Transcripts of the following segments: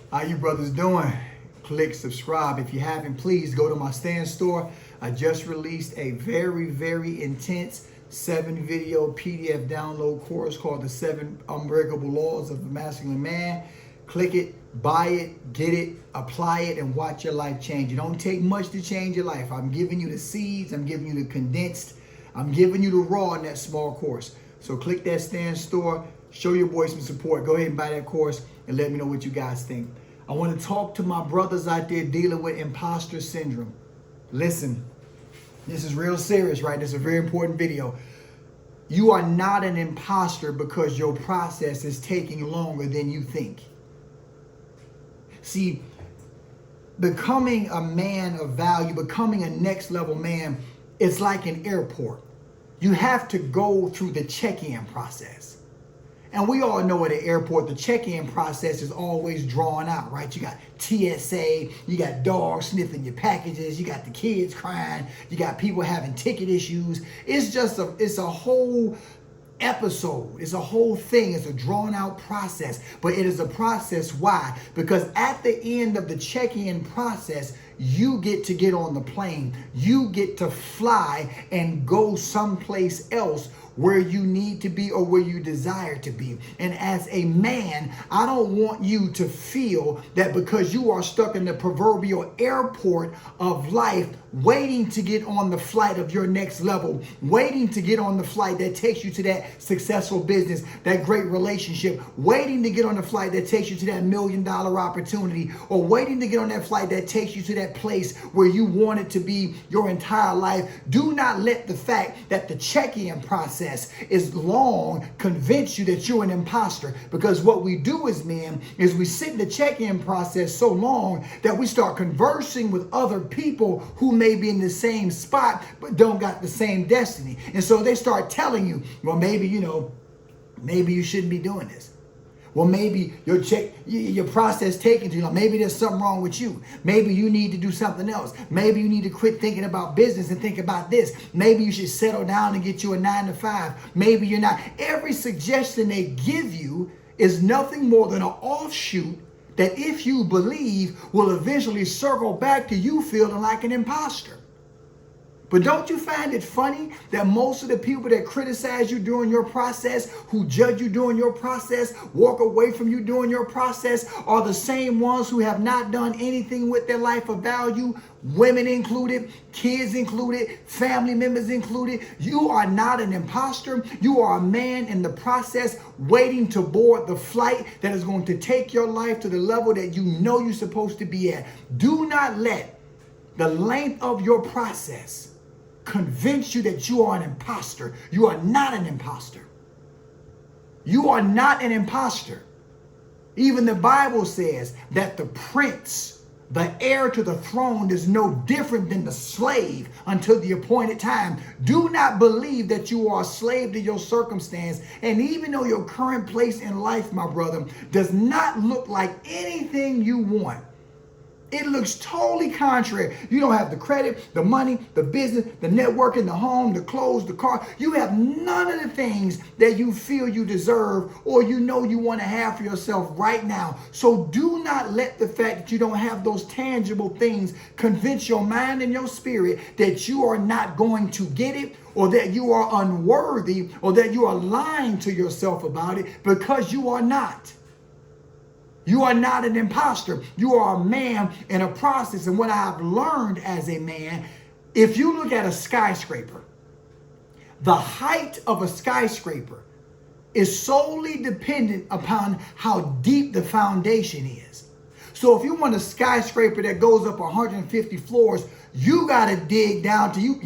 How you brothers doing? Click subscribe. If you haven't, please go to my stand store. I just released a very intense 7-video PDF download course called the 7 Unbreakable Laws of the Masculine Man. Click it, buy it, get it, apply it, and watch your life change. It don't take much to change your life. I'm giving you the seeds. I'm giving you the condensed. I'm giving you the raw in that small course. So click that stand store. Show your boy some support. Go ahead and buy that course and let me know what you guys think. I want to talk to my brothers out there dealing with imposter syndrome. Listen, this is real serious, right? This is a very important video. You are not an imposter because your process is taking longer than you think. See, becoming a man of value, becoming a next level man, it's like an airport. You have to go through the check-in process. And we all know at the airport, the check-in process is always drawn out, right? You got TSA, you got dogs sniffing your packages, you got the kids crying, you got people having ticket issues. It's a whole episode. It's a whole thing. It's a drawn out process, but it is a process. Why? Because at the end of the check-in process, you get on the plane. You get to fly and go someplace else where you need to be or where you desire to be. And as a man, I don't want you to feel that because you are stuck in the proverbial airport of life, waiting to get on the flight of your next level, waiting to get on the flight that takes you to that successful business, that great relationship, waiting to get on the flight that takes you to that $1 million opportunity, or waiting to get on that flight that takes you to that place where you want it to be your entire life. Do not let the fact that the check-in process is long convince you that you're an imposter, because what we do as men is we sit in the check-in process so long that we start conversing with other people who may be in the same spot but don't got the same destiny. And so they start telling you, well, maybe you shouldn't be doing this. Well, maybe your process taking too long. Maybe there's something wrong with you. Maybe you need to do something else. Maybe you need to quit thinking about business and think about this. Maybe you should settle down and get you a 9-to-5. Maybe you're not. Every suggestion they give you is nothing more than an offshoot that, if you believe, will eventually circle back to you feeling like an imposter. But don't you find it funny that most of the people that criticize you during your process, who judge you during your process, walk away from you during your process, are the same ones who have not done anything with their life of value, women included, kids included, family members included? You are not an imposter. You are a man in the process waiting to board the flight that is going to take your life to the level that you know you're supposed to be at. Do not let the length of your process convince you that you are an imposter. You are not an imposter. You are not an imposter. Even the Bible says that the prince, the heir to the throne, is no different than the slave until the appointed time. Do not believe that you are a slave to your circumstance. And even though your current place in life, my brother, does not look like anything you want, it looks totally contrary. You don't have the credit, the money, the business, the networking, the home, the clothes, the car. You have none of the things that you feel you deserve or you know you want to have for yourself right now. So do not let the fact that you don't have those tangible things convince your mind and your spirit that you are not going to get it, or that you are unworthy, or that you are lying to yourself about it, because you are not. You are not an imposter. You are a man in a process. And what I've learned as a man, if you look at a skyscraper, the height of a skyscraper is solely dependent upon how deep the foundation is. So if you want a skyscraper that goes up 150 floors, you got to dig down to you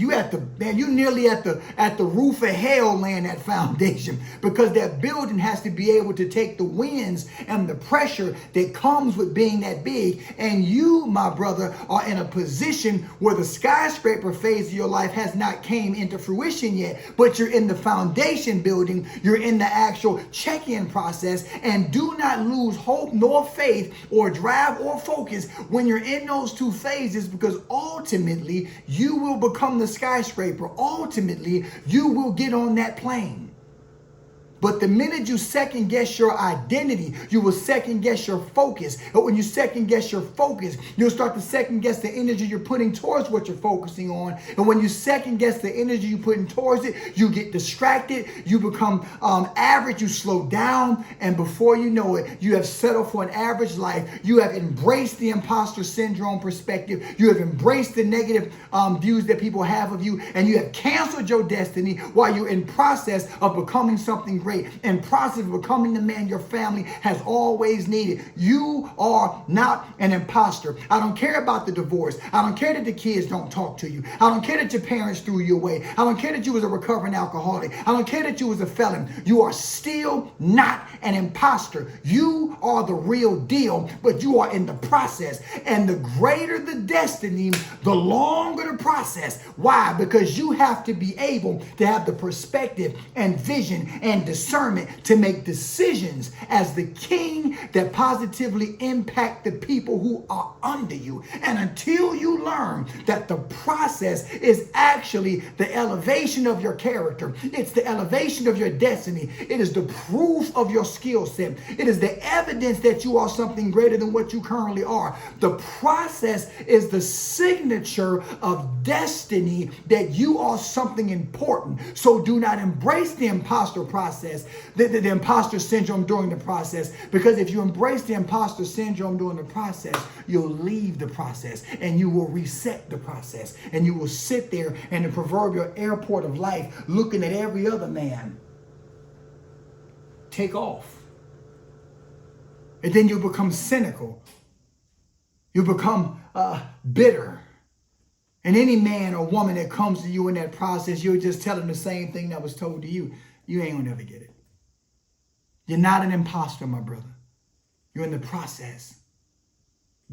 nearly at the roof of hell laying that foundation, because that building has to be able to take the winds and the pressure that comes with being that big. And you, my brother, are in a position where the skyscraper phase of your life has not came into fruition yet, but you're in the foundation building, you're in the actual check-in process. And do not lose hope nor faith or drive or focus when you're in those two phases, because ultimately you will become the skyscraper. Ultimately, you will get on that plane. But the minute you second guess your identity, you will second guess your focus. But when you second guess your focus, you'll start to second guess the energy you're putting towards what you're focusing on. And when you second guess the energy you're putting towards it, you get distracted, you become average, you slow down, and before you know it, you have settled for an average life. You have embraced the imposter syndrome perspective. You have embraced the negative views that people have of you, and you have canceled your destiny while you're in process of becoming something great, in process of becoming the man your family has always needed. You are not an imposter. I don't care about the divorce. I don't care that the kids don't talk to you. I don't care that your parents threw you away. I don't care that you was a recovering alcoholic. I don't care that you was a felon. You are still not an imposter. You are the real deal, but you are in the process. And the greater the destiny, the longer the process. Why? Because you have to be able to have the perspective and vision and discernment to make decisions as the king that positively impact the people who are under you. And until you learn that the process is actually the elevation of your character, it's the elevation of your destiny, it is the proof of your skill set, it is the evidence that you are something greater than what you currently are. The process is the signature of destiny that you are something important. So do not embrace the imposter process, the imposter syndrome during the process, because if you embrace the imposter syndrome during the process, you'll leave the process and you will reset the process, and you will sit there in the proverbial airport of life looking at every other man take off. And then you become cynical. You become bitter. And any man or woman that comes to you in that process, you'll just tell them the same thing that was told to you. You ain't gonna never get it. You're not an imposter, my brother. You're in the process.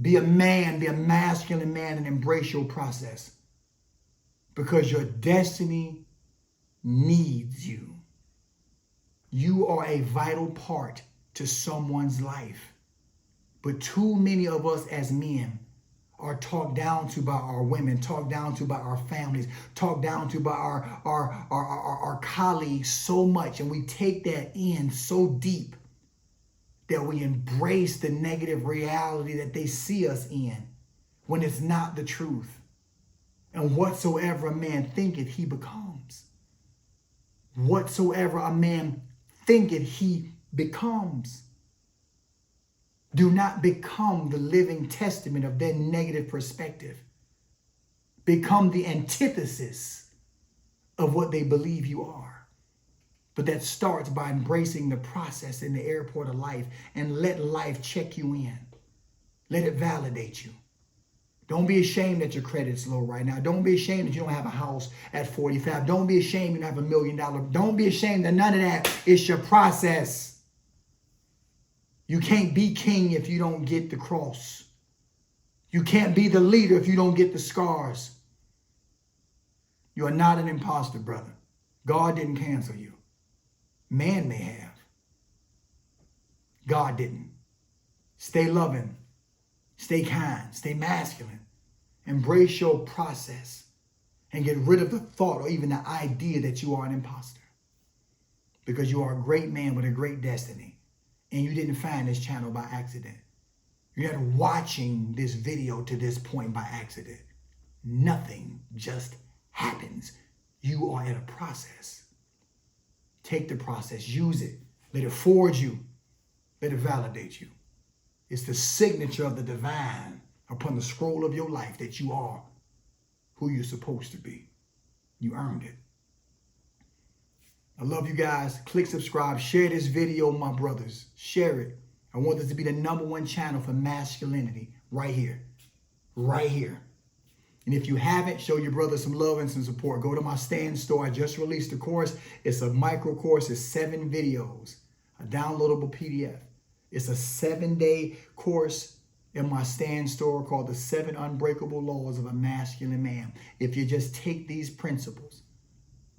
Be a man, be a masculine man, and embrace your process. Because your destiny needs you. You are a vital part to someone's life. But too many of us as men are talked down to by our women, talked down to by our families, talked down to by our colleagues so much, and we take that in so deep that we embrace the negative reality that they see us in when it's not the truth. And whatsoever a man thinketh, he becomes. Whatsoever a man thinketh, he becomes. Do not become the living testament of their negative perspective. Become the antithesis of what they believe you are. But that starts by embracing the process in the airport of life, and let life check you in. Let it validate you. Don't be ashamed that your credit's low right now. Don't be ashamed that you don't have a house at 45. Don't be ashamed you don't have $1 million. Don't be ashamed that none of that is your process. You can't be king if you don't get the cross. You can't be the leader if you don't get the scars. You are not an imposter, brother. God didn't cancel you. Man may have. God didn't. Stay loving. Stay kind. Stay masculine. Embrace your process and get rid of the thought or even the idea that you are an imposter. Because you are a great man with a great destiny. And you didn't find this channel by accident. You're not watching this video to this point by accident. Nothing just happens. You are in a process. Take the process. Use it. Let it forge you. Let it validate you. It's the signature of the divine upon the scroll of your life that you are who you're supposed to be. You earned it. I love you guys. Click subscribe. Share this video, my brothers. Share it. I want this to be the #1 channel for masculinity right here. Right here. And if you haven't, show your brother some love and some support. Go to my stand store. I just released a course. It's a micro course. It's 7 videos. A downloadable PDF. It's a 7-day course in my stand store called the 7 Unbreakable Laws of a Masculine Man. If you just take these principles,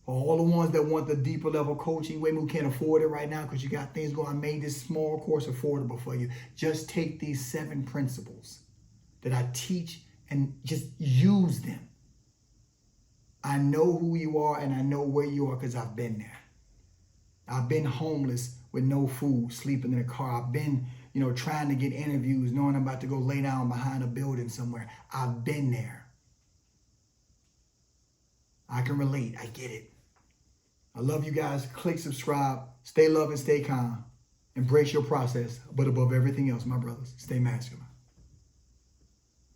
for all the ones that want the deeper level coaching, women who can't afford it right now because you got things going, I made this small course affordable for you. Just take these 7 principles that I teach and just use them. I know who you are and I know where you are because I've been there. I've been homeless with no food, sleeping in a car. I've been, trying to get interviews, knowing I'm about to go lay down behind a building somewhere. I've been there. I can relate. I get it. I love you guys. Click subscribe. Stay loving, stay calm. Embrace your process. But above everything else, my brothers, stay masculine.